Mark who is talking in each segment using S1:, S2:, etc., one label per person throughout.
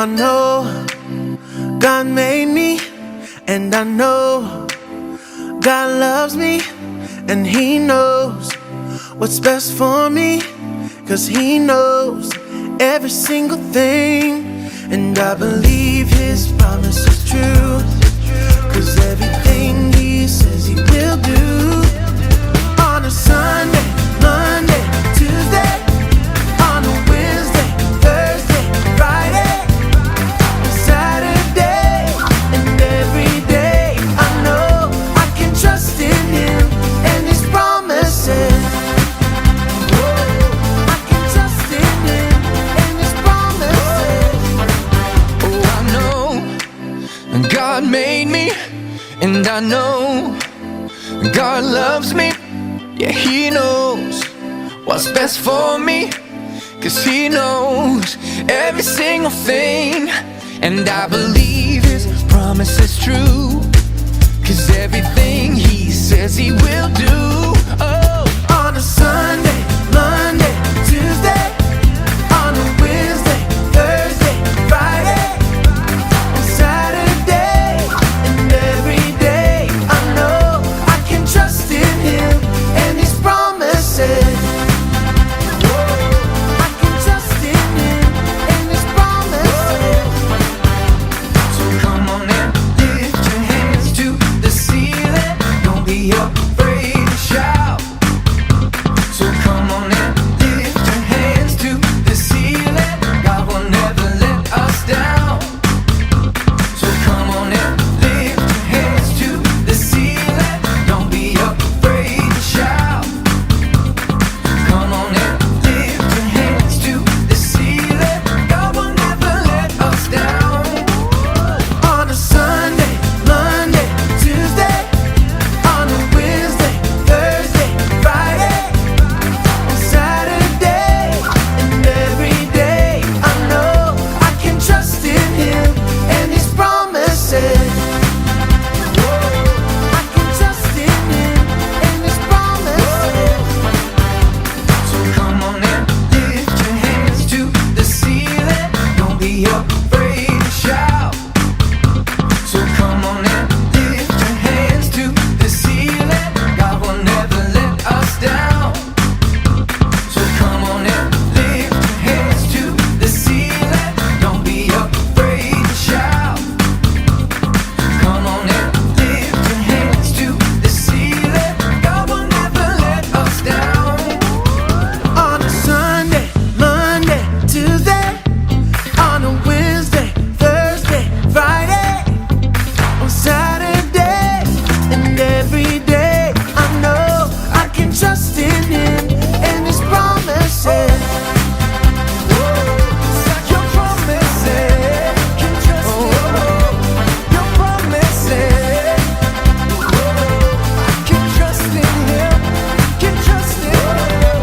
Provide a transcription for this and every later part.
S1: I know God made me, and I know God loves me, and He knows what's best for me, 'cause He knows every single thing. And I believe His promise is true, 'cause everything He says He will do. On a Sunday, Monday, Tuesday, on a Wednesday, Thursday, Friday, Saturday, and every day I know I can trust in Him and His promises. I can trust in Him and His promises.
S2: Oh, I know God made me, and I know God loves me. Yeah, He knows what's best for me, 'cause He knows every single thing. And I believe His promise is true, 'cause everything He says He will do. Oh,
S1: On a Sunday, Monday, Tuesday, on a Wednesday, Thursday, Friday, and Saturday, and every day I know I can trust in Him and His promises. I can trust in Him and His promises.
S2: so come on and lift your hands to the ceiling. Don't be afraid to shout. So come on and lift your hands to the ceiling. God will never let us down. So come on and lift your hands to the ceiling. Don't be afraid to shout. Come on and lift your hands to the ceiling. God will never let us down.
S1: On a Sunday, Monday, Tuesday, on a Wednesday, Thursday, Friday, and Saturday, and every day I know I can trust in Him and His promises. I can trust in Him and His promises.
S2: So come on and lift your hands to the ceiling. Don't be afraid to shout. So come on and lift your hands to the ceiling. God will never let us down. So come on and lift your hands to the ceiling. Don't be afraid to shout. Come on and lift your hands to the ceiling. God will never let us down.
S1: On a Sunday, Monday, Tuesday, on a Wednesday, Thursday, Friday, on Saturday, and every day I know I can trust in Him and His promises.
S2: Your promises, can trust in your promises. I can trust in Him, can trust in Him.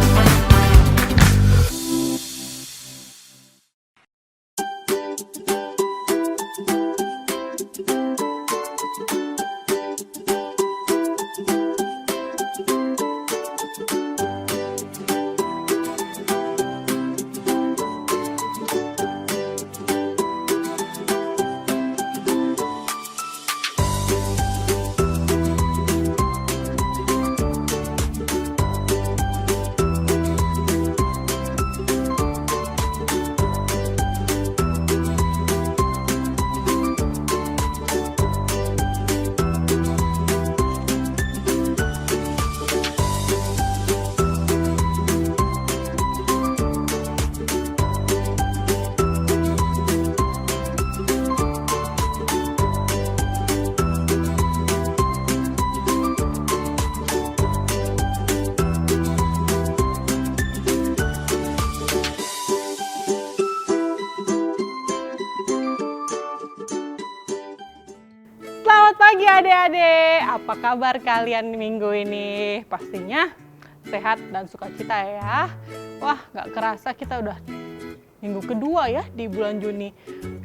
S3: Selamat pagi adik-adik, apa kabar kalian minggu ini? Pastinya sehat dan sukacita ya. Wah, gak kerasa kita udah minggu kedua ya di bulan Juni.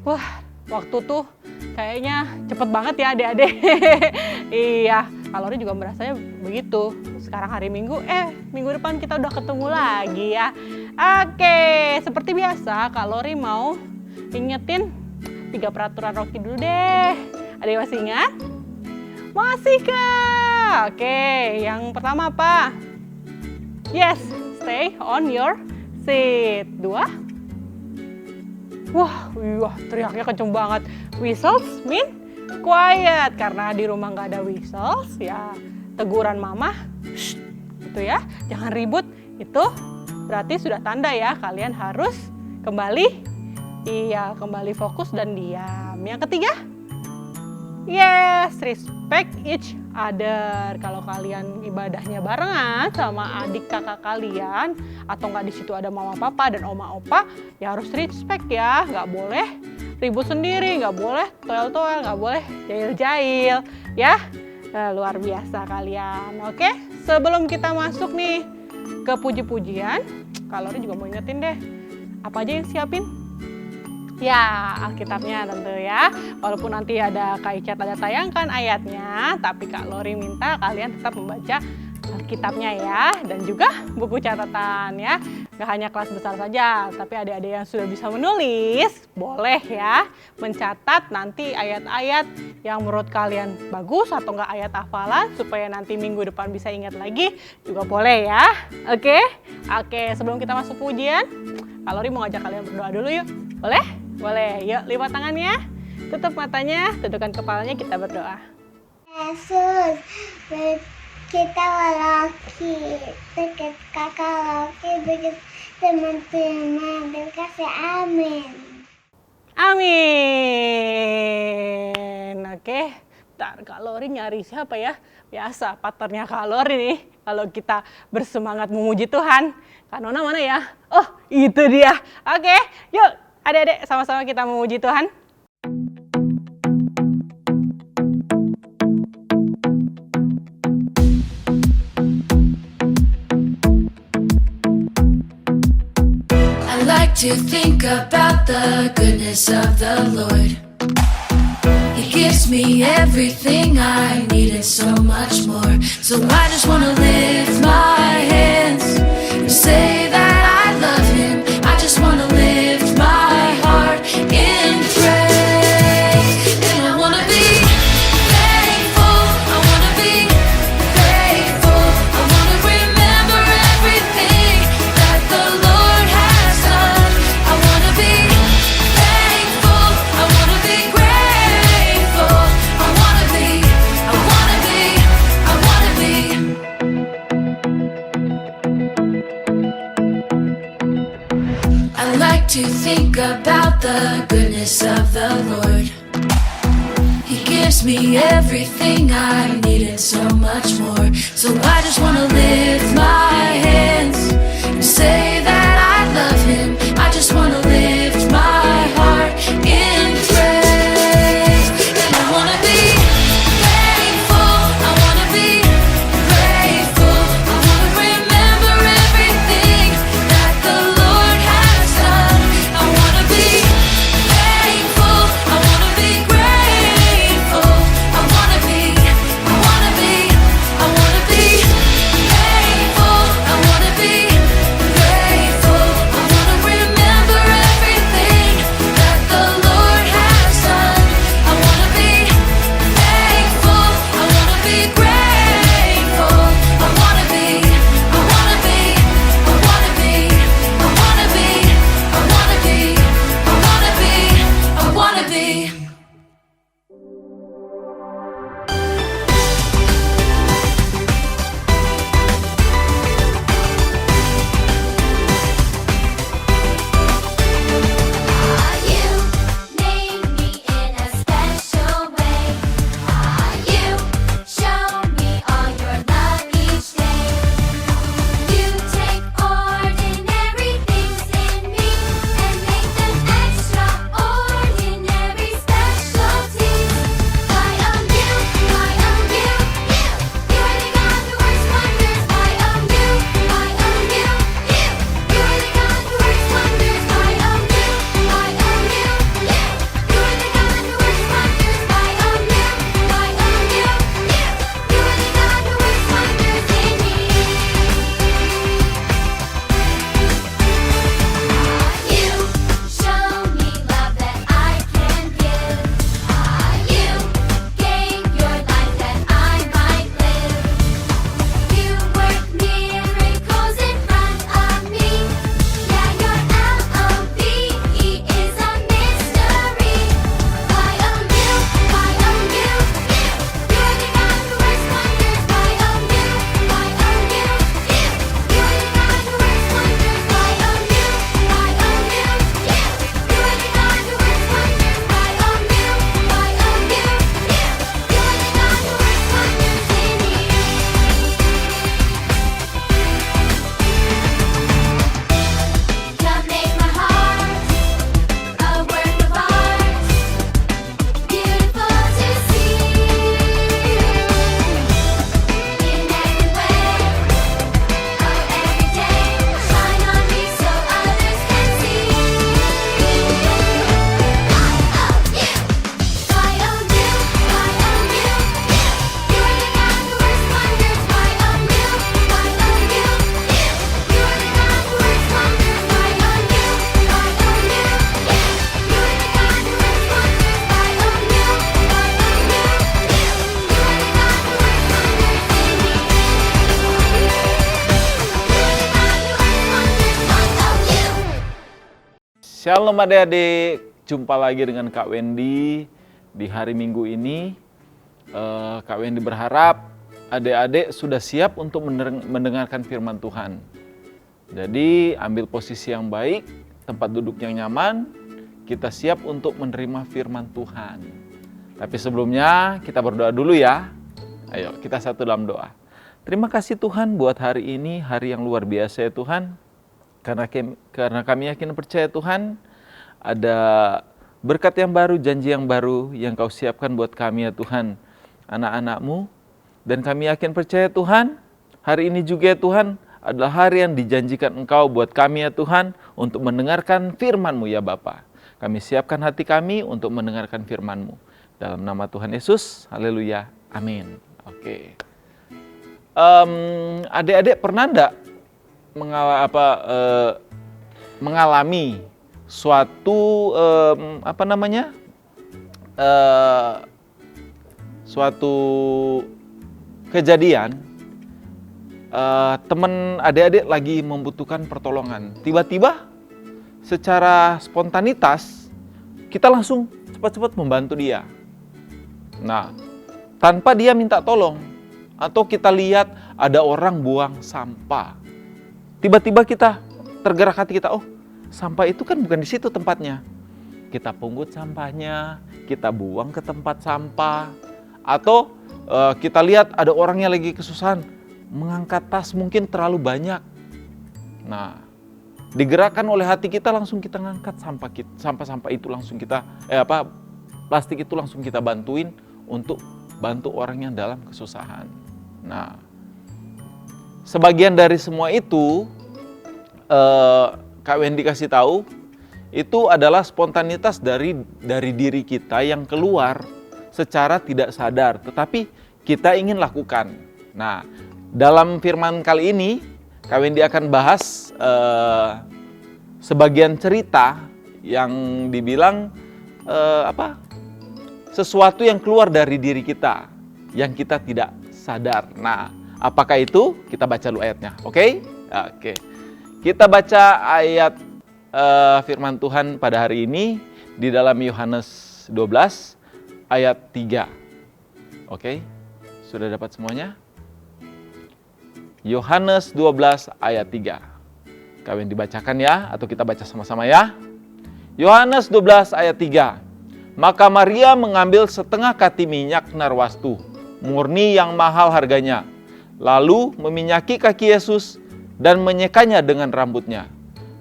S3: Wah, waktu tuh kayaknya cepet banget ya adik-adik. Iya, Kalori juga merasanya begitu. Sekarang hari Minggu, minggu depan kita udah ketemu lagi ya. Oke, seperti biasa Kalori mau ingetin 3 peraturan Rocky dulu deh. Ada yang masih ingat? Masih kah? Oke, yang pertama apa? Yes, stay on your seat. 2. Wah, teriaknya kenceng banget. Whistles mean quiet. Karena di rumah nggak ada whistles, ya teguran mama, shh, gitu ya. Jangan ribut. Itu berarti sudah tanda ya kalian harus kembali fokus dan diam. Yang ketiga, yes, respect each other. Kalau kalian ibadahnya barengan sama adik kakak kalian atau nggak di situ ada mama papa dan oma opa, ya harus respect ya. Nggak boleh ribut sendiri, nggak boleh toel-toel, nggak boleh jail-jail ya. Luar biasa kalian. Oke, sebelum kita masuk nih ke puji-pujian, Kak Lori juga mau ingetin deh, apa aja yang siapin? Ya, Alkitabnya tentu ya. Walaupun nanti ada Kak Icat ada tayangkan ayatnya, tapi Kak Lori minta kalian tetap membaca Alkitabnya ya. Dan juga buku catatan ya. Gak hanya kelas besar saja, tapi adik-adik yang sudah bisa menulis, boleh ya mencatat nanti ayat-ayat yang menurut kalian bagus atau enggak ayat hafalan, supaya nanti minggu depan bisa ingat lagi, juga boleh ya. Oke, sebelum kita masuk pujian, Kak Lori mau ngajak kalian berdoa dulu yuk. Boleh? Boleh, yuk lipat tangannya, tutup matanya, tundukkan kepalanya, kita berdoa.
S4: Yesus, kita Loki, dekat kakak Loki, dekat teman-teman, dikasih amin.
S3: Amin. Oke, ntar Kak Lori nyari siapa ya? Biasa patternnya Kak Lori nih, kalau kita bersemangat memuji Tuhan. Kak Nona mana ya? Oh, itu dia. Oke, yuk adik-adik sama-sama kita memuji Tuhan.
S5: To think about the goodness of the Lord. He gives me everything I need and so much more. So I just want to lift my hands and say that I love Him. I just want to lift my heart in praise. And I want to be thankful. I want to be grateful. I want to remember everything that the Lord has done. I want to be thankful. I want to be grateful. I want to be, I want to be, I want to be. I like to think about the goodness of the Lord. He gives me everything I need and so much more. So I just want to lift my hands and say that I love Him. I just want to lift my heart in praise. And I want to be thankful. I want to be grateful. I want to remember everything that the Lord has done. I want to be thankful. I want to be grateful. I want to be, I want to be, I want to be
S6: Shalom adik-adik, jumpa lagi dengan Kak Wendy di hari Minggu ini. Kak Wendy berharap adik-adik sudah siap untuk mendengarkan firman Tuhan. Jadi ambil posisi yang baik, tempat duduk yang nyaman, kita siap untuk menerima firman Tuhan. Tapi sebelumnya kita berdoa dulu ya. Ayo kita satu dalam doa. Terima kasih Tuhan buat hari ini, hari yang luar biasa ya Tuhan. Karena kami yakin percaya Tuhan, ada berkat yang baru, janji yang baru yang Kau siapkan buat kami ya Tuhan, anak-anak-Mu. Dan kami yakin percaya Tuhan, hari ini juga ya Tuhan, adalah hari yang dijanjikan Engkau buat kami ya Tuhan, untuk mendengarkan firman-Mu ya Bapa. Kami siapkan hati kami untuk mendengarkan firman-Mu. Dalam nama Tuhan Yesus, haleluya, amin. Oke. Adik-adik pernah enggak mengalami suatu suatu kejadian, teman adik-adik lagi membutuhkan pertolongan, tiba-tiba secara spontanitas kita langsung cepat-cepat membantu dia. Nah, tanpa dia minta tolong, atau kita lihat ada orang buang sampah, tiba-tiba kita tergerak hati kita, oh sampah itu kan bukan di situ tempatnya. Kita pungut sampahnya, kita buang ke tempat sampah. Atau kita lihat ada orang yang lagi kesusahan, mengangkat tas mungkin terlalu banyak. Nah, digerakkan oleh hati kita, langsung kita ngangkat sampah-sampah itu, langsung kita, plastik itu langsung kita bantuin untuk bantu orang yang dalam kesusahan. Nah, sebagian dari semua itu, Kak Wendy kasih tahu, itu adalah spontanitas dari diri kita yang keluar secara tidak sadar, tetapi kita ingin lakukan. Nah, dalam firman kali ini, Kak Wendy akan bahas sebagian cerita yang dibilang sesuatu yang keluar dari diri kita, yang kita tidak sadar. Nah, apakah itu? Kita baca dulu ayatnya, oke? Oke. Kita baca ayat firman Tuhan pada hari ini di dalam Yohanes 12 ayat 3. Oke? Sudah dapat semuanya? Yohanes 12 ayat 3. Kalian dibacakan ya, atau kita baca sama-sama ya. Yohanes 12 ayat 3. Maka Maria mengambil setengah kati minyak narwastu, murni yang mahal harganya, lalu meminyaki kaki Yesus dan menyekanya dengan rambutnya.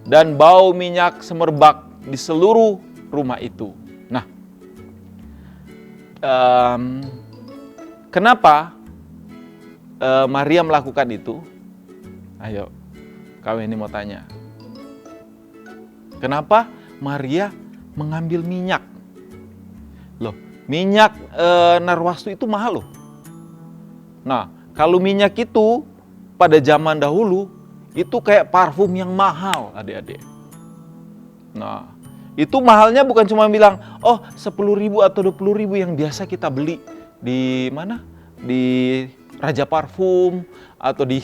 S6: Dan bau minyak semerbak di seluruh rumah itu. Nah, kenapa Maria melakukan itu? Ayo, kalian ini mau tanya. Kenapa Maria mengambil minyak? Loh, minyak narwastu itu mahal loh. Nah, kalau minyak itu pada zaman dahulu itu kayak parfum yang mahal, adik-adik. Nah, itu mahalnya bukan cuma bilang, oh 10.000 atau 20.000 yang biasa kita beli di mana? Di Raja Parfum atau di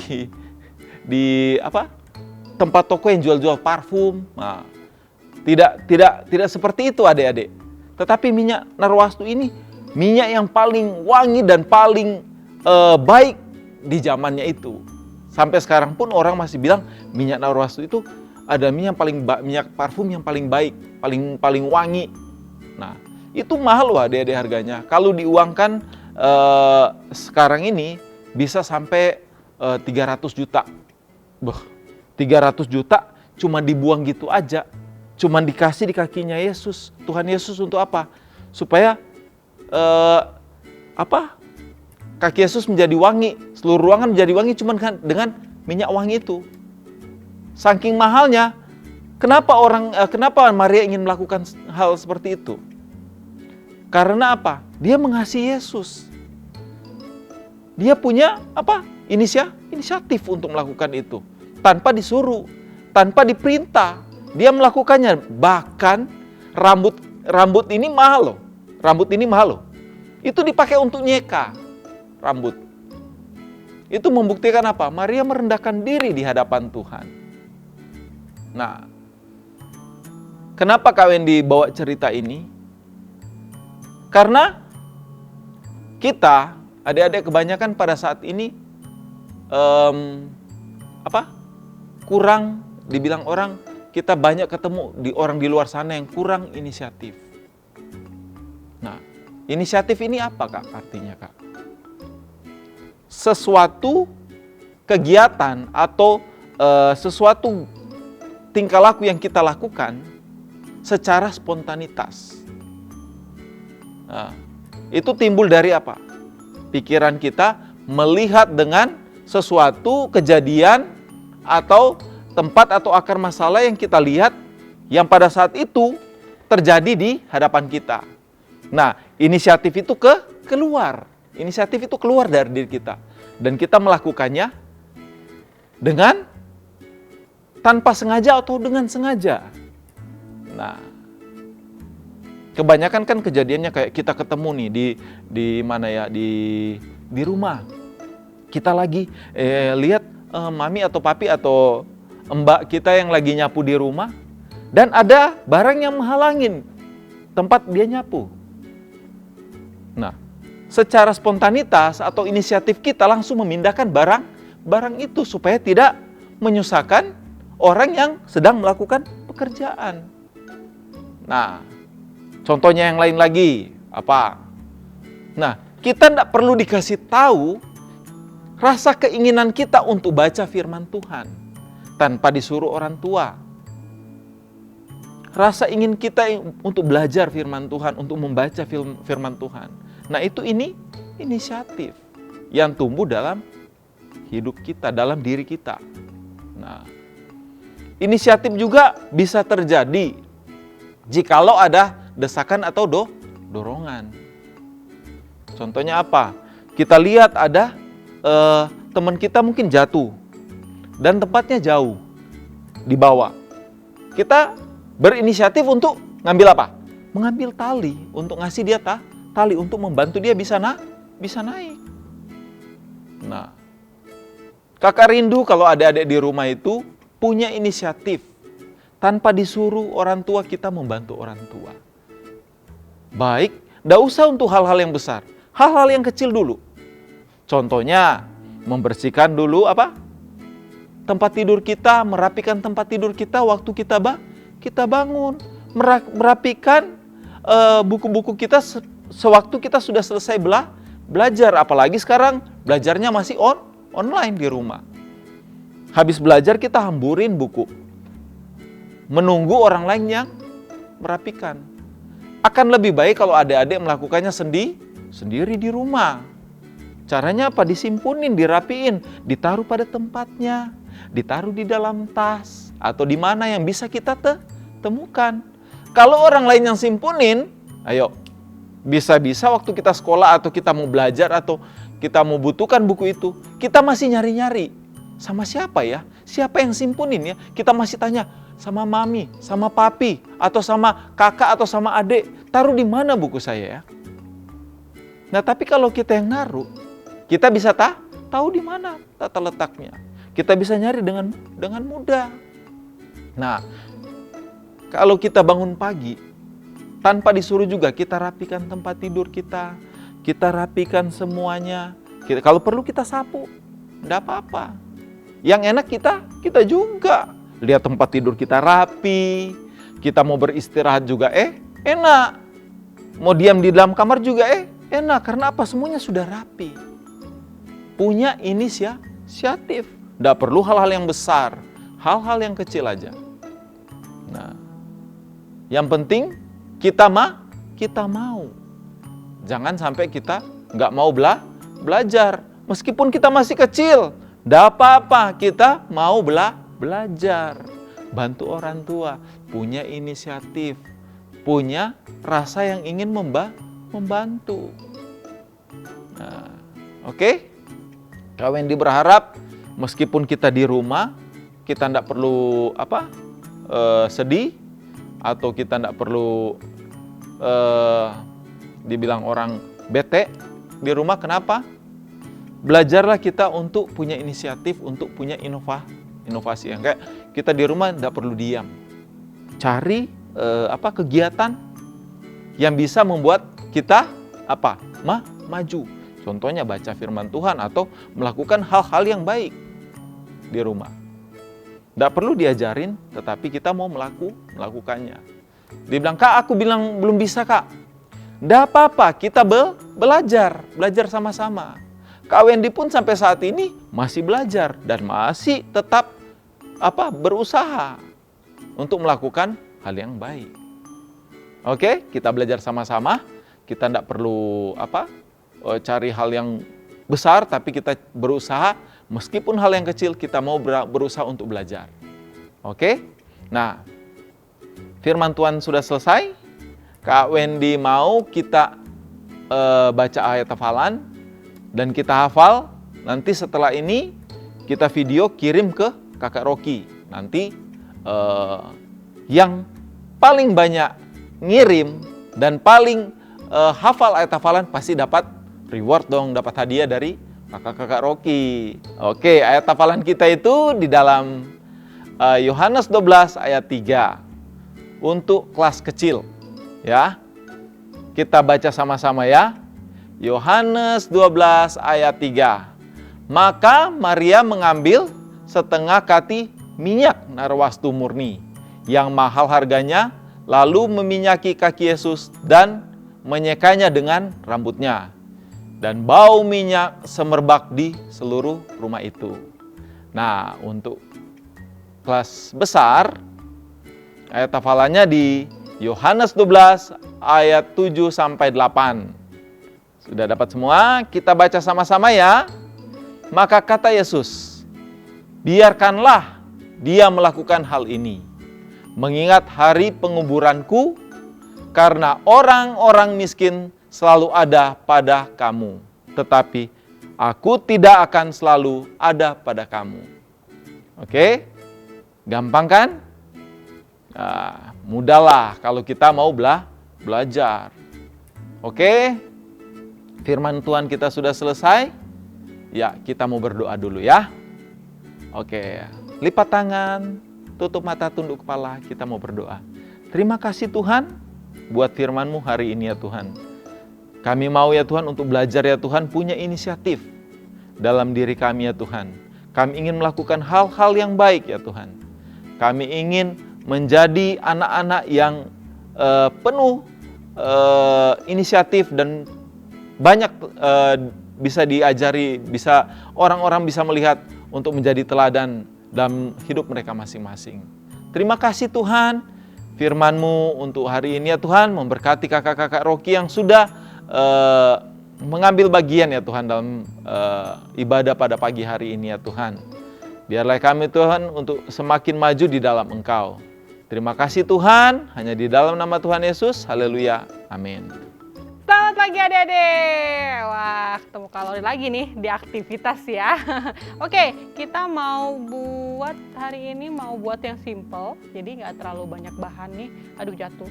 S6: tempat toko yang jual-jual parfum. Nah, tidak seperti itu, adik-adik. Tetapi minyak narwastu ini minyak yang paling wangi dan paling baik di zamannya itu. Sampai sekarang pun orang masih bilang minyak narwastu itu ada minyak parfum yang paling baik, paling wangi. Nah, itu mahal loh adik-adik harganya. Kalau diuangkan sekarang ini bisa sampai 300 juta. 300 juta cuma dibuang gitu aja. Cuma dikasih di kakinya Yesus, Tuhan Yesus, untuk apa? Supaya kaki Yesus menjadi wangi, seluruh ruangan menjadi wangi cuma dengan minyak wangi itu. Saking mahalnya, kenapa Maria ingin melakukan hal seperti itu? Karena apa? Dia mengasihi Yesus. Dia punya inisiatif untuk melakukan itu, tanpa disuruh, tanpa diperintah. Dia melakukannya. Bahkan rambut ini mahal loh. Rambut ini mahal loh. Itu dipakai untuk nyeka rambut. Itu membuktikan apa? Maria merendahkan diri di hadapan Tuhan. Nah, Kenapa Kak Wendy bawa cerita ini? Karena kita, adik-adik kebanyakan pada saat ini kurang, dibilang orang, kita banyak ketemu di orang di luar sana yang kurang inisiatif. Nah, inisiatif ini apa Kak artinya Kak? Sesuatu kegiatan atau sesuatu tingkah laku yang kita lakukan secara spontanitas. Nah, itu timbul dari apa? Pikiran kita melihat dengan sesuatu kejadian atau tempat atau akar masalah yang kita lihat yang pada saat itu terjadi di hadapan kita. Nah, inisiatif itu keluar. Inisiatif itu keluar dari diri kita. Dan kita melakukannya dengan tanpa sengaja atau dengan sengaja. Nah, kebanyakan kan kejadiannya kayak kita ketemu nih di mana ya, di rumah. Kita lagi lihat mami atau papi atau mbak kita yang lagi nyapu di rumah dan ada barang yang menghalangin tempat dia nyapu. Nah, secara spontanitas atau inisiatif kita langsung memindahkan barang itu supaya tidak menyusahkan orang yang sedang melakukan pekerjaan. Nah, contohnya yang lain lagi, apa? Nah, kita tidak perlu dikasih tahu rasa keinginan kita untuk baca firman Tuhan tanpa disuruh orang tua. Rasa ingin kita untuk belajar firman Tuhan, untuk membaca firman Tuhan. Nah, itu inisiatif yang tumbuh dalam hidup kita, dalam diri kita. Nah, inisiatif juga bisa terjadi jikalau ada desakan atau dorongan. Contohnya apa? Kita lihat ada teman kita mungkin jatuh dan tempatnya jauh di bawah. Kita berinisiatif untuk ngambil apa? Mengambil tali untuk ngasih dia tali untuk membantu dia bisa naik. Nah, kakak rindu kalau adik-adik di rumah itu punya inisiatif tanpa disuruh orang tua kita membantu orang tua. Baik, tidak usah untuk hal-hal yang besar, hal-hal yang kecil dulu. Contohnya, membersihkan dulu apa? Tempat tidur kita, merapikan tempat tidur kita waktu kita bangun, merapikan buku-buku kita sewaktu kita sudah selesai belajar. Apalagi sekarang belajarnya masih online di rumah. Habis belajar kita hamburin buku, menunggu orang lain yang merapikan. Akan lebih baik kalau adik-adik melakukannya sendiri di rumah. Caranya apa? Disimpunin, dirapiin, ditaruh pada tempatnya, ditaruh di dalam tas, atau di mana yang bisa kita temukan. Kalau orang lain yang simpunin, ayo, bisa-bisa waktu kita sekolah atau kita mau belajar atau kita mau butuhkan buku itu, kita masih nyari-nyari. Sama siapa ya? Siapa yang simpunin ya? Kita masih tanya sama mami, sama papi, atau sama kakak, atau sama adik. Taruh di mana buku saya ya? Nah, tapi kalau kita yang naruh, kita bisa tahu di mana tata letaknya. Kita bisa nyari dengan mudah. Nah, kalau kita bangun pagi, tanpa disuruh juga kita rapikan tempat tidur kita rapikan semuanya. Kalau perlu kita sapu, tidak apa-apa. Yang enak kita juga lihat tempat tidur kita rapi. Kita mau beristirahat juga enak. Mau diam di dalam kamar juga enak. Karena apa? Semuanya sudah rapi. Punya inisiatif. Tidak perlu hal-hal yang besar, hal-hal yang kecil aja. Nah, yang penting kita mau. Jangan sampai kita nggak mau belajar. Meskipun kita masih kecil, tidak apa-apa, kita mau belajar. Bantu orang tua, punya inisiatif, punya rasa yang ingin membantu. Nah, oke? Kak Wendy berharap meskipun kita di rumah, kita tidak perlu sedih, atau kita tidak perlu dibilang orang bete di rumah. Kenapa? Belajarlah kita untuk punya inisiatif, untuk punya inovasi. Yang kayak kita di rumah tidak perlu diam. Cari kegiatan yang bisa membuat kita maju. Contohnya baca firman Tuhan atau melakukan hal-hal yang baik di rumah. Tidak perlu diajarin, tetapi kita mau melakukannya. Dia bilang, Kak, aku bilang belum bisa, Kak. Tidak apa-apa, kita belajar sama-sama. Kak Wendy pun sampai saat ini masih belajar dan masih tetap berusaha untuk melakukan hal yang baik. Oke, kita belajar sama-sama. Kita tidak perlu cari hal yang besar, tapi kita berusaha. Meskipun hal yang kecil, kita mau berusaha untuk belajar. Oke? Nah, firman Tuhan sudah selesai. Kak Wendy mau kita baca ayat hafalan dan kita hafal. Nanti setelah ini kita video kirim ke Kakak Rocky. Nanti yang paling banyak ngirim dan paling hafal ayat hafalan pasti dapat reward dong, dapat hadiah dari Kakak Rocky. Oke, ayat hafalan kita itu di dalam Yohanes 12 ayat 3 untuk kelas kecil. Ya, kita baca sama-sama ya. Yohanes 12 ayat 3. Maka Maria mengambil setengah kati minyak narwastu murni yang mahal harganya, lalu meminyaki kaki Yesus dan menyekanya dengan rambutnya. Dan bau minyak semerbak di seluruh rumah itu. Nah, untuk kelas besar, ayat hafalannya di Yohanes 12 ayat 7 sampai 8. Sudah dapat semua? Kita baca sama-sama ya. Maka kata Yesus, biarkanlah dia melakukan hal ini, mengingat hari penguburanku, karena orang-orang miskin selalu ada pada kamu, tetapi aku tidak akan selalu ada pada kamu. Oke? Gampang kan? Nah, mudahlah kalau kita mau belajar. Oke? Firman Tuhan kita sudah selesai. Ya, kita mau berdoa dulu ya. Oke, lipat tangan, tutup mata, tunduk kepala, kita mau berdoa. Terima kasih Tuhan buat firman-Mu hari ini ya Tuhan. Kami mau ya Tuhan untuk belajar ya Tuhan, punya inisiatif dalam diri kami ya Tuhan. Kami ingin melakukan hal-hal yang baik ya Tuhan. Kami ingin menjadi anak-anak yang penuh inisiatif dan banyak bisa diajari, bisa orang-orang bisa melihat untuk menjadi teladan dalam hidup mereka masing-masing. Terima kasih Tuhan, firman-Mu untuk hari ini ya Tuhan, memberkati kakak-kakak Rocky yang sudah mengambil bagian ya Tuhan dalam ibadah pada pagi hari ini ya Tuhan. Biarlah kami Tuhan untuk semakin maju di dalam Engkau. Terima kasih Tuhan, hanya di dalam nama Tuhan Yesus, haleluya, amin.
S3: Selamat pagi adik-adik. Wah, ketemu kalori lagi nih di aktivitas ya. Oke, kita mau buat hari ini yang simple. Jadi nggak terlalu banyak bahan nih. Aduh, jatuh.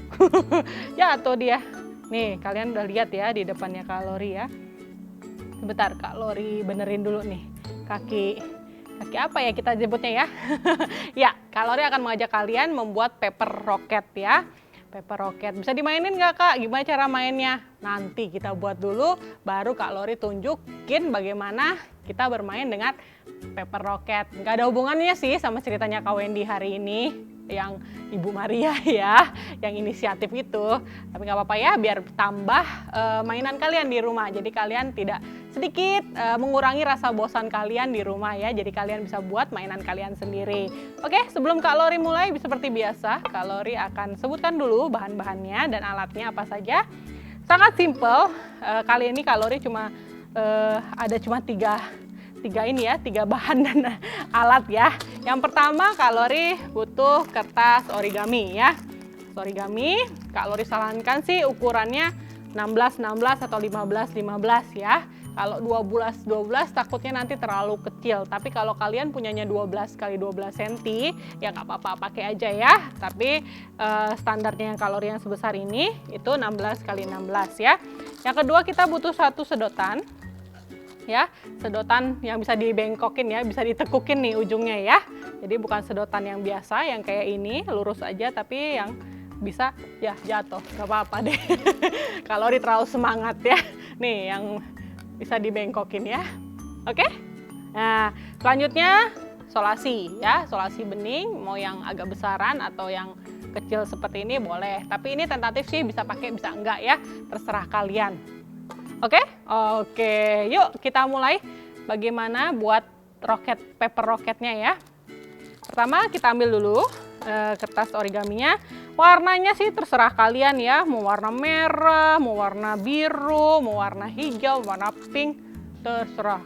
S3: Jatuh dia. Nih, kalian udah lihat ya di depannya kalori ya. Sebentar, Kak Lori benerin dulu nih. Kaki apa ya kita sebutnya ya? Ya, Kak Lori akan mengajak kalian membuat paper rocket ya. Paper rocket. Bisa dimainin nggak Kak? Gimana cara mainnya? Nanti kita buat dulu, baru Kak Lori tunjukin bagaimana kita bermain dengan paper rocket. Nggak ada hubungannya sih sama ceritanya Kak Wendy hari ini, yang Ibu Maria ya, yang inisiatif itu. Tapi nggak apa-apa ya, biar tambah mainan kalian di rumah. Jadi kalian tidak sedikit mengurangi rasa bosan kalian di rumah ya. Jadi kalian bisa buat mainan kalian sendiri. Oke, sebelum Kak Lori mulai, seperti biasa, Kak Lori akan sebutkan dulu bahan-bahannya dan alatnya apa saja. Sangat simple. Kali ini Kak Lori ada cuma tiga bahan dan alat ya. Yang pertama Kak Lori butuh kertas origami ya. Origami, Kak Lori sarankan sih ukurannya 16 atau 15 ya. Kalau 12 takutnya nanti terlalu kecil. Tapi kalau kalian punyanya 12 x 12 cm ya nggak apa-apa, pakai aja ya. Tapi standarnya yang kalori yang sebesar ini itu 16 x 16 ya. Yang kedua kita butuh satu sedotan. Ya, sedotan yang bisa dibengkokin ya, bisa ditekukin nih ujungnya ya. Jadi bukan sedotan yang biasa yang kayak ini lurus aja, tapi yang bisa ya jatuh, gak apa-apa deh. Kalori terlalu semangat ya. Nih yang bisa dibengkokin ya. Oke? Nah, selanjutnya solasi ya, solasi bening, mau yang agak besaran atau yang kecil seperti ini boleh. Tapi ini tentatif sih, bisa pakai bisa enggak ya, terserah kalian. Oke? Oke, yuk kita mulai bagaimana buat paper roketnya ya. Pertama kita ambil dulu kertas origaminya. Warnanya sih terserah kalian ya, mau warna merah, mau warna biru, mau warna hijau, warna pink, terserah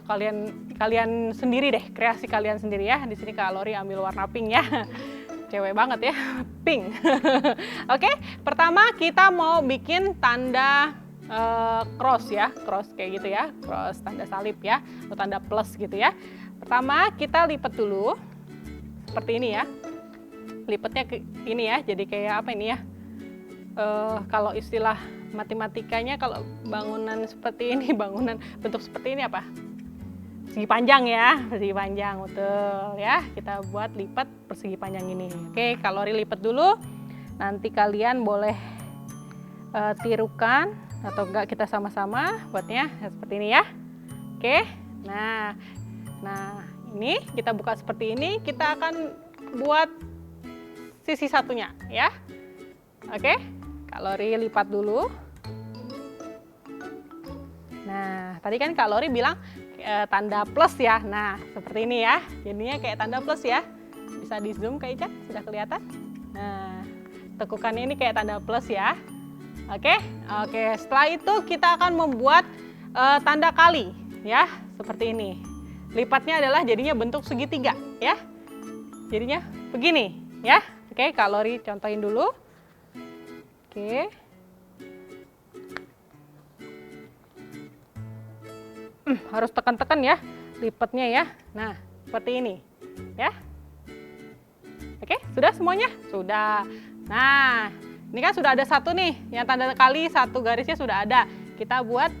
S3: kalian sendiri deh, kreasi kalian sendiri ya. Di sini Kak Lori ambil warna pink ya, cewek banget ya, pink. Oke, pertama kita mau bikin tanda cross ya, cross kayak gitu ya, cross tanda salib ya, atau tanda plus gitu ya. Pertama kita lipat dulu seperti ini ya. Lipatnya ke ini ya, jadi kayak apa ini ya, kalau istilah matematikanya kalau bangunan seperti ini, bangunan bentuk seperti ini apa, persegi panjang ya, persegi panjang, betul ya, kita buat lipat persegi panjang ini. Oke, Kalori lipat dulu, nanti kalian boleh tirukan atau enggak kita sama-sama buatnya seperti ini ya. Oke, nah ini kita buka seperti ini, kita akan buat sisi satunya ya. Oke, Kalori lipat dulu. Nah, tadi kan Kalori bilang tanda plus ya. Nah, seperti ini ya. Jadinya kayak tanda plus ya. Bisa di zoom Kak Ica, sudah kelihatan? Nah, tekukannya ini kayak tanda plus ya. Oke, setelah itu kita akan membuat tanda kali ya, seperti ini. Lipatnya adalah jadinya bentuk segitiga ya. Jadinya begini ya. Oke, Kalori contohin dulu. Oke. Harus tekan-tekan ya lipatnya ya. Nah, seperti ini ya. Oke, sudah semuanya? Sudah. Nah, ini kan sudah ada satu nih, yang tanda kali satu garisnya sudah ada. Kita buat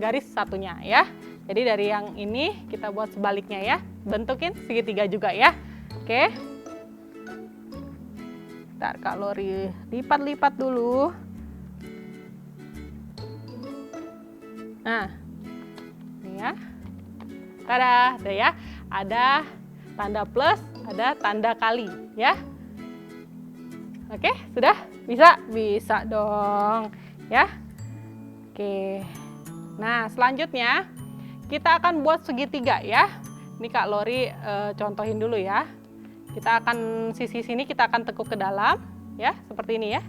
S3: garis satunya ya. Jadi dari yang ini kita buat sebaliknya ya. Bentukin segitiga juga ya. Oke. Ntar Kalori lipat-lipat dulu. Nah, ini ya. Tada, ada ya. Ada tanda plus, ada tanda kali ya. Oke, sudah? Bisa? Bisa dong ya. Oke. Nah, selanjutnya kita akan buat segitiga ya. Ini Kak Lori contohin dulu ya. Kita akan sisi sini kita akan tekuk ke dalam ya, seperti ini ya.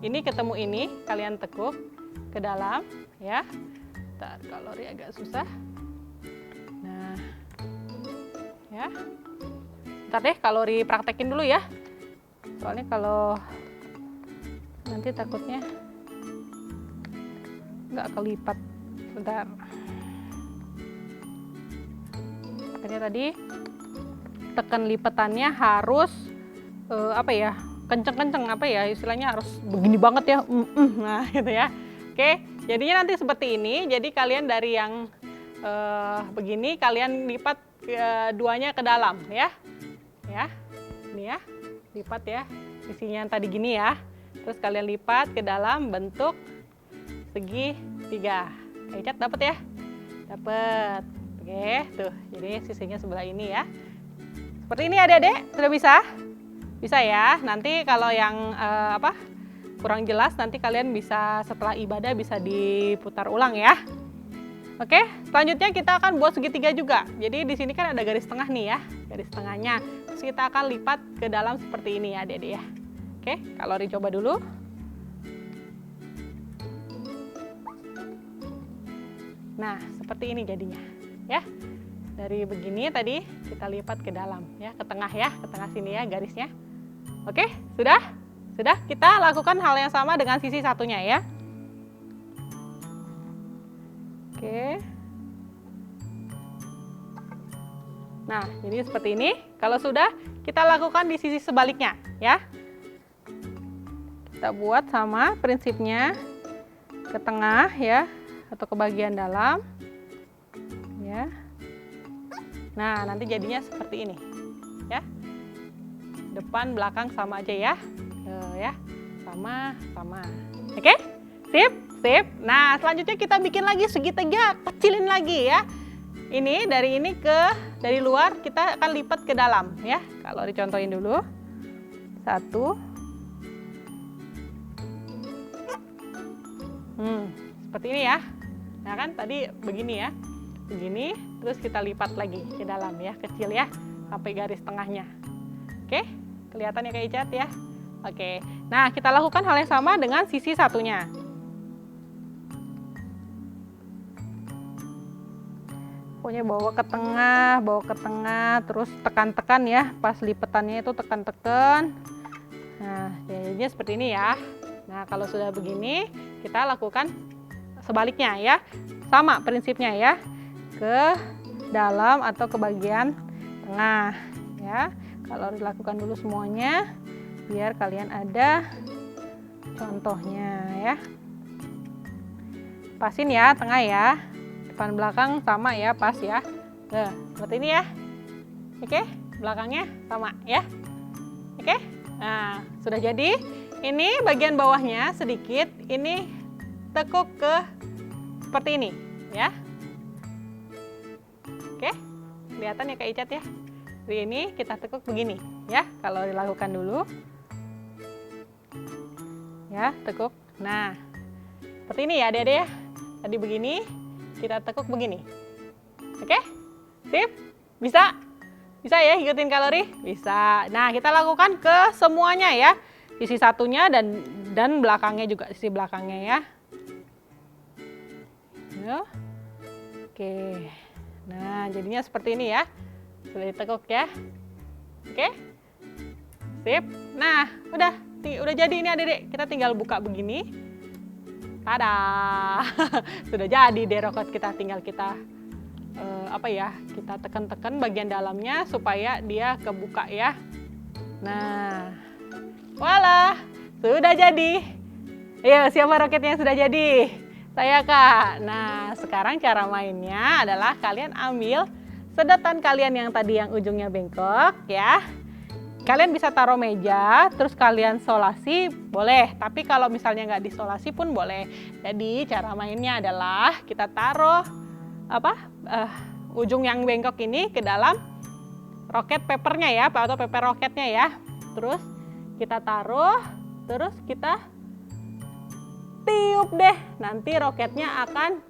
S3: Ini ketemu ini, kalian tekuk ke dalam ya. Ntar Kak Lori agak susah. Nah. Ya. Ntar deh Kak Lori praktekin dulu ya. Soalnya kalau nanti takutnya nggak kelipat. Bentar. Makanya tadi tekan lipatannya harus apa ya, kenceng-kenceng, apa ya istilahnya, harus begini banget ya. Nah gitu ya. Oke, jadinya nanti seperti ini. Jadi kalian dari yang begini kalian lipat duanya ke dalam ya. Ya, ini ya, lipat ya, sisinya yang tadi gini ya. Terus kalian lipat ke dalam bentuk segitiga. Icat dapat ya? Dapat. Oke, tuh. Jadi sisinya sebelah ini ya. Seperti ini Adik-adik, sudah bisa? Bisa ya. Nanti kalau yang kurang jelas nanti kalian bisa setelah ibadah bisa diputar ulang ya. Oke, selanjutnya kita akan buat segitiga juga. Jadi di sini kan ada garis tengah nih ya, garis tengahnya. Terus kita akan lipat ke dalam seperti ini ya Adik-adik ya. Oke, kalau dicoba dulu. Nah, seperti ini jadinya ya. Dari begini tadi kita lipat ke dalam ya, ke tengah ya, ke tengah sini ya garisnya. Oke, sudah? Sudah, kita lakukan hal yang sama dengan sisi satunya ya. Oke. Nah, jadi seperti ini. Kalau sudah, kita lakukan di sisi sebaliknya ya. Kita buat sama prinsipnya, ke tengah ya, atau ke bagian dalam ya. Nah, nanti jadinya seperti ini ya. depan belakang sama aja ya. Ya, sama. Oke? Sip. Nah, selanjutnya kita bikin lagi segitiga, kecilin lagi ya. Ini dari luar kita akan lipat ke dalam ya. Kalau dicontohin dulu. 1. Seperti ini ya. Nah kan tadi begini ya. Begini, terus kita lipat lagi ke dalam ya, kecil ya, sampai garis tengahnya. Oke, kelihatan ya Kak Icat ya? Oke, nah kita lakukan hal yang sama dengan sisi satunya. Pokoknya bawa ke tengah, terus tekan-tekan ya, pas lipetannya itu tekan-tekan. Nah, jadinya seperti ini ya. Nah, kalau sudah begini, kita lakukan sebaliknya ya. Sama prinsipnya ya. Ke dalam atau ke bagian tengah ya. Kalau dilakukan dulu semuanya biar kalian ada contohnya ya. Pasin ya tengah ya, depan belakang sama ya, pas ya. Nah, seperti ini ya. Oke, belakangnya sama ya. Oke, nah sudah jadi. Ini bagian bawahnya sedikit, ini tekuk ke seperti ini ya. Oke, kelihatan ya Kak Icat ya. Jadi ini kita tekuk begini ya, kalau dilakukan dulu. Ya, tekuk. Nah, seperti ini ya adik-adik ya. Tadi begini, kita tekuk begini. Oke, sip? Bisa? Bisa ya ikutin kalori? Bisa. Nah, kita lakukan ke semuanya ya. Sisi satunya dan belakangnya juga, sisi belakangnya ya. Oke. Nah, jadinya seperti ini ya. Sudah ditekuk ya. Oke. Sip. Nah, udah jadi ini adik-adik. Kita tinggal buka begini. Tada. Sudah jadi deh rokot kita, tinggal kita kita tekan-tekan bagian dalamnya supaya dia kebuka ya. Nah. Walah, sudah jadi. Ayo, siapa roketnya yang sudah jadi? Saya Kak. Nah, sekarang cara mainnya adalah kalian ambil sedotan kalian yang tadi yang ujungnya bengkok ya. Kalian bisa taruh meja, terus kalian solasi boleh. Tapi kalau misalnya nggak disolasi pun boleh. Jadi cara mainnya adalah kita taruh ujung yang bengkok ini ke dalam roket papernya ya, atau paper roketnya ya. Terus kita taruh, terus kita tiup deh. Nanti roketnya akan,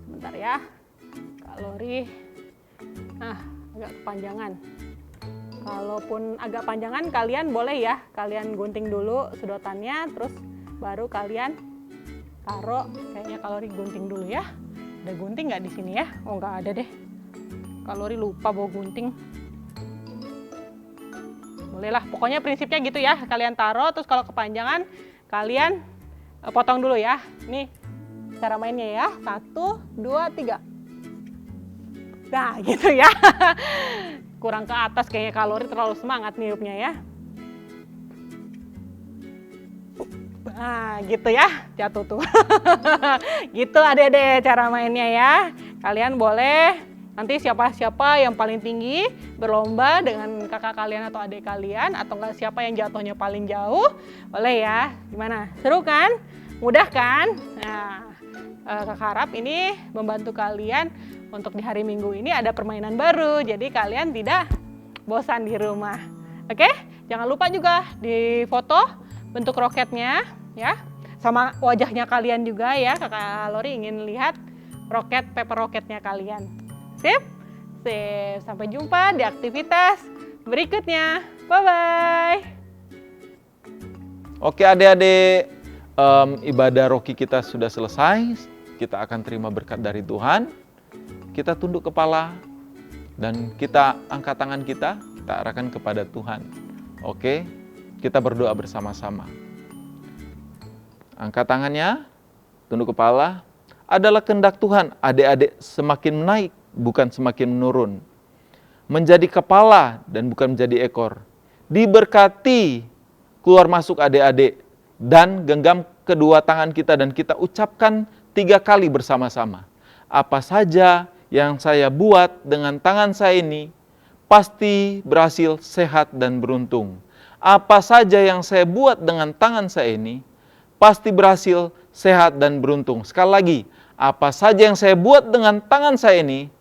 S3: bentar ya, kalori, agak kepanjangan. Kalaupun agak panjangan kalian boleh ya, kalian gunting dulu sedotannya, terus baru kalian taruh. Kayaknya kalori gunting dulu ya. Ada gunting nggak di sini ya? Oh nggak ada deh. Kalori lupa bawa gunting. Boleh lah, pokoknya prinsipnya gitu ya. Kalian taruh, terus kalau kepanjangan kalian potong dulu ya. Nih cara mainnya ya. 1, 2, 3. Nah gitu ya. Kurang ke atas kayaknya, kalori terlalu semangat niupnya ya. Nah gitu ya, jatuh tuh. Gitu adek-adek cara mainnya ya. Kalian boleh nanti siapa-siapa yang paling tinggi berlomba dengan kakak kalian atau adik kalian, atau enggak siapa yang jatuhnya paling jauh, boleh ya. Gimana? Seru kan? Mudah kan? Nah, kakak harap ini membantu kalian untuk di hari Minggu ini ada permainan baru, jadi kalian tidak bosan di rumah. Oke? Jangan lupa juga di foto bentuk roketnya ya, sama wajahnya kalian juga ya. Kakak Lori ingin lihat paper roketnya kalian. Sip? Sip. Sampai jumpa di aktivitas berikutnya. Bye-bye.
S6: Oke adik-adik, ibadah roki kita sudah selesai. Kita akan terima berkat dari Tuhan. Kita tunduk kepala dan kita angkat tangan kita arahkan kepada Tuhan. Oke, kita berdoa bersama-sama. Angkat tangannya, tunduk kepala. Adalah kehendak Tuhan adik-adik semakin naik, bukan semakin menurun. Menjadi kepala dan bukan menjadi ekor. Diberkati keluar masuk adik-adik dan genggam kedua tangan kita dan kita ucapkan 3 kali bersama-sama. Apa saja yang saya buat dengan tangan saya ini, pasti berhasil, sehat, dan beruntung. Apa saja yang saya buat dengan tangan saya ini, pasti berhasil, sehat, dan beruntung. Sekali lagi, apa saja yang saya buat dengan tangan saya ini,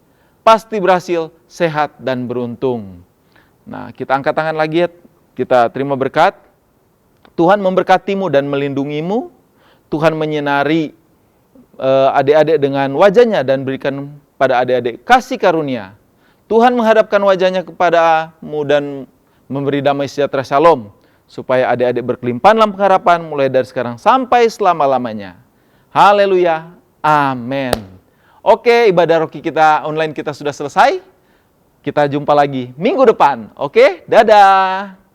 S6: pasti berhasil, sehat, dan beruntung. Nah, kita angkat tangan lagi ya, kita terima berkat. Tuhan memberkatimu dan melindungimu. Tuhan menyinari adik-adik dengan wajahnya dan berikan pada adik-adik kasih karunia. Tuhan menghadapkan wajahnya kepadamu dan memberi damai sejahtera shalom, supaya adik-adik berkelimpahan dalam pengharapan mulai dari sekarang sampai selama-lamanya. Haleluya, amin. Oke, ibadah roki kita online kita sudah selesai. Kita jumpa lagi minggu depan. Oke, dadah.